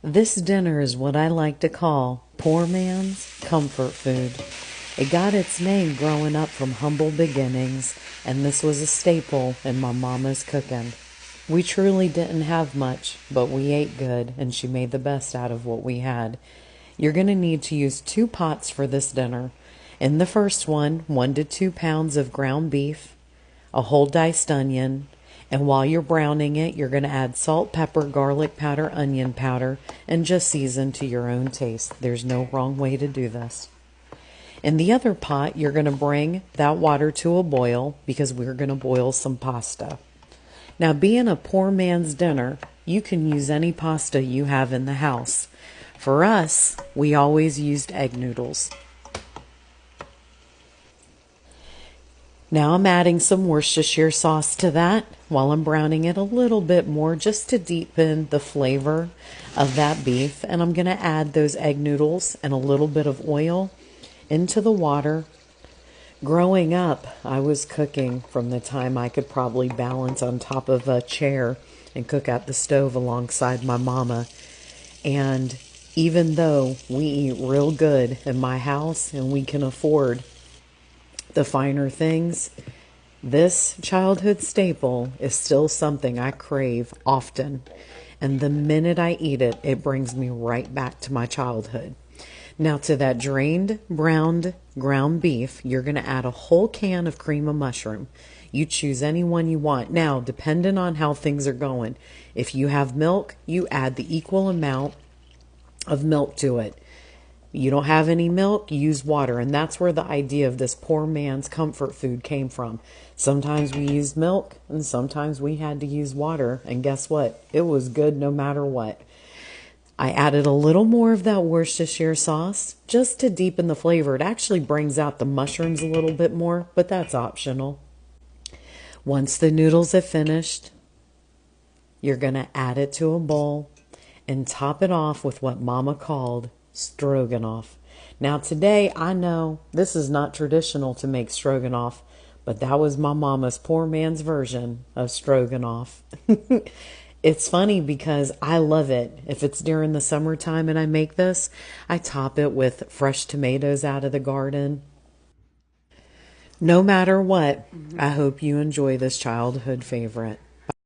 This dinner is what I like to call poor man's comfort food. It got its name growing up from humble beginnings, and this was a staple in my mama's cooking. We truly didn't have much, but we ate good, and she made the best out of what we had. You're going to need to use 2 pots for this dinner. In the first one, 1 to 2 pounds of ground beef, a whole diced onion, and while you're browning it, you're going to add salt, pepper, garlic powder, onion powder, and just season to your own taste. There's no wrong way to do this. In the other pot, you're going to bring that water to a boil because we're going to boil some pasta. Now, being a poor man's dinner, you can use any pasta you have in the house. For us, we always used egg noodles. Now I'm adding some Worcestershire sauce to that while I'm browning it a little bit more just to deepen the flavor of that beef. And I'm going to add those egg noodles and a little bit of oil into the water. Growing up, I was cooking from the time I could probably balance on top of a chair and cook at the stove alongside my mama. And even though we eat real good in my house and we can afford the finer things, this childhood staple is still something I crave often. And the minute I eat it, it brings me right back to my childhood. Now to that drained, browned ground beef, you're going to add a whole can of cream of mushroom. You choose any one you want. Now, depending on how things are going, if you have milk, you add the equal amount of milk to it. You don't have any milk, use water. And that's where the idea of this poor man's comfort food came from. Sometimes we used milk and sometimes we had to use water. And guess what? It was good no matter what. I added a little more of that Worcestershire sauce just to deepen the flavor. It actually brings out the mushrooms a little bit more, but that's optional. Once the noodles have finished, you're going to add it to a bowl and top it off with what Mama called stroganoff. Now today, I know this is not traditional to make stroganoff, but that was my mama's poor man's version of stroganoff. It's funny because I love it. If it's during the summertime and I make this, I top it with fresh tomatoes out of the garden. No matter what, I hope you enjoy this childhood favorite.